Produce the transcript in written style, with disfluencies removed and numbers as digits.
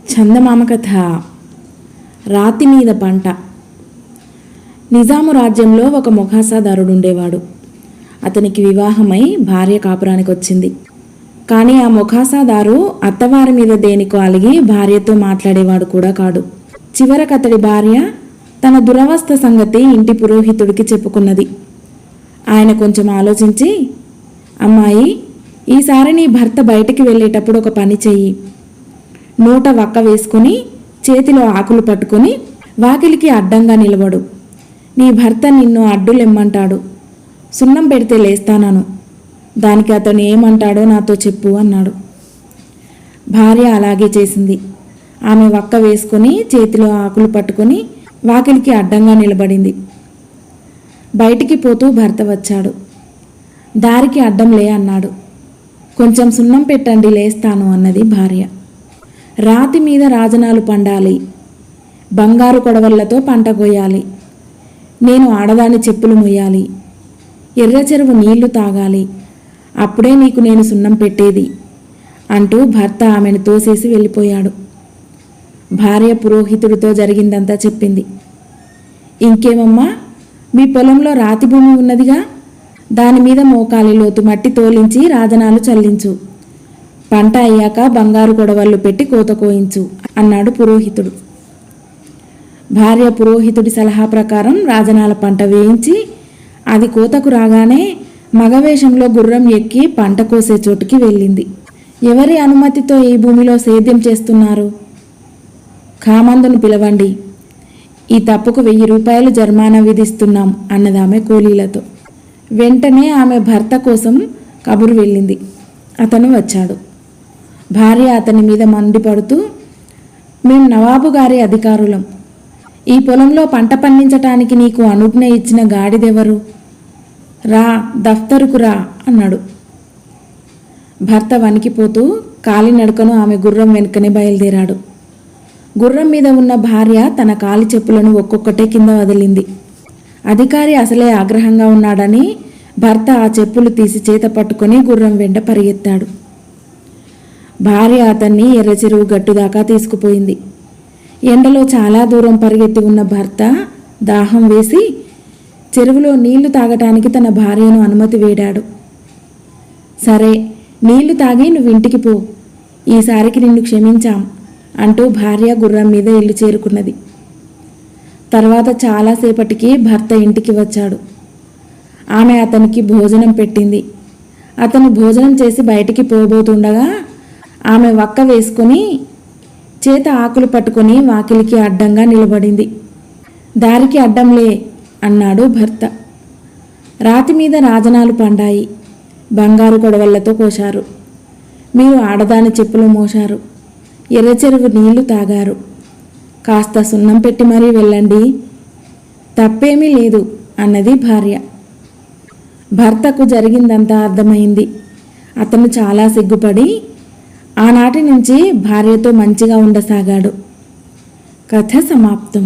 చందమామ కథ. రాతి మీద పంట. నిజాము రాజ్యంలో ఒక మొఖాసాదారుడుండేవాడు. అతనికి వివాహమై భార్య కాపురానికి వచ్చింది. కానీ ఆ మొఖాసాదారు అత్తవారి మీద దేనికో అలిగి భార్యతో మాట్లాడేవాడు కూడా కాడు. చివరకతడి భార్య తన దురవస్థ సంగతి ఇంటి పురోహితుడికి చెప్పుకున్నది. ఆయన కొంచెం ఆలోచించి, అమ్మాయి, ఈసారి నీ భర్త బయటికి వెళ్ళేటప్పుడు ఒక పని చెయ్యి. నోట వక్క వేసుకుని చేతిలో ఆకులు పట్టుకుని వాకిలికి అడ్డంగా నిలబడు. నీ భర్త నిన్ను అడ్డులెమ్మంటాడు. సున్నం పెడితే లేస్తానను. దానికి అతను ఏమంటాడో నాతో చెప్పు అన్నాడు. భార్య అలాగే చేసింది. ఆమె వక్క వేసుకుని చేతిలో ఆకులు పట్టుకుని వాకిలికి అడ్డంగా నిలబడింది. బయటికి పోతూ భర్త వచ్చాడు. దారికి అడ్డం లే అన్నాడు. కొంచెం సున్నం పెట్టండి, లేస్తాను అన్నది భార్య. రాతి మీద రాజనాలు పండాలి, బంగారు కొడవళ్లతో పంట కోయాలి, నేను ఆడదాని చెప్పులు మొయ్యాలి, ఎర్ర చెరువు నీళ్లు తాగాలి, అప్పుడే నీకు నేను సున్నం పెట్టేది అంటూ భర్త ఆమెను తోసేసి వెళ్ళిపోయాడు. భార్య పురోహితుడితో జరిగిందంతా చెప్పింది. ఇంకేమమ్మా, మీ పొలంలో రాతి భూమి ఉన్నదిగా, దాని మీద మోకాలి లోతు మట్టి తోలించి రాజనాలు చల్లించు. పంట అయ్యాక బంగారు గొడవళ్ళు పెట్టి కోత కోయించు అన్నాడు పురోహితుడు. భార్య పురోహితుడి సలహా ప్రకారం రాజనాల పంట వేయించి అది కోతకు రాగానే మగవేషంలో గుర్రం ఎక్కి పంట కోసే చోటుకి వెళ్ళింది. ఎవరి అనుమతితో ఈ భూమిలో సేద్యం చేస్తున్నారు? కామందును పిలవండి, ఈ తప్పుకు 1000 రూపాయలు జరిమానా విధిస్తున్నాం అన్నదామె కూలీలతో. వెంటనే ఆమె భర్త కోసం కబురు వెళ్ళింది. అతను వచ్చాడు. భార్య అతని మీద మండిపడుతూ, మేం నవాబు గారి అధికారులం. ఈ పొలంలో పంట పండించటానికి నీకు అనుజ్ఞ ఇచ్చిన గాడిదెవరు? రా, దఫ్తరుకు రా అన్నాడు. భర్త వణికిపోతూ కాలినడకను ఆమె గుర్రం వెనుకనే బయలుదేరాడు. గుర్రం మీద ఉన్న భార్య తన కాలి చెప్పులను ఒక్కొక్కటే కింద వదిలింది. అధికారి అసలే ఆగ్రహంగా ఉన్నాడని భర్త ఆ చెప్పులు తీసి చేత పట్టుకొని గుర్రం వెంట పరిగెత్తాడు. భార్య అతన్ని ఎర్రచెరువు గట్టుదాకా తీసుకుపోయింది. ఎండలో చాలా దూరం పరిగెత్తి ఉన్న భర్త దాహం వేసి చెరువులో నీళ్లు తాగటానికి తన భార్యను అనుమతి వేడాడు. సరే, నీళ్లు తాగి నువ్వు ఇంటికి పో, ఈసారికి నిన్ను క్షమించాం అంటూ భార్య గుర్రం మీద ఇల్లు చేరుకున్నది. తర్వాత చాలాసేపటికి భర్త ఇంటికి వచ్చాడు. ఆమె అతనికి భోజనం పెట్టింది. అతను భోజనం చేసి బయటికి పోబోతుండగా ఆమె వక్క వేసుకొని చేత ఆకులు పట్టుకొని వాకిలికి అడ్డంగా నిలబడింది. దారికి అడ్డంలే అన్నాడు భర్త. రాతి మీద రాజనాలు పండాయి, బంగారు కొడవళ్లతో కోశారు, మీరు ఆడదాని చెప్పులు మోశారు, ఎర్రచెరువు నీళ్లు తాగారు, కాస్త సున్నం పెట్టి మరీ వెళ్ళండి, తప్పేమీ లేదు అన్నది భార్య. భర్తకు జరిగిందంతా అర్థమైంది. అతను చాలా సిగ్గుపడి ఆనాటి నుంచి భార్యతో మంచిగా ఉండసాగాడు. కథ సమాప్తం.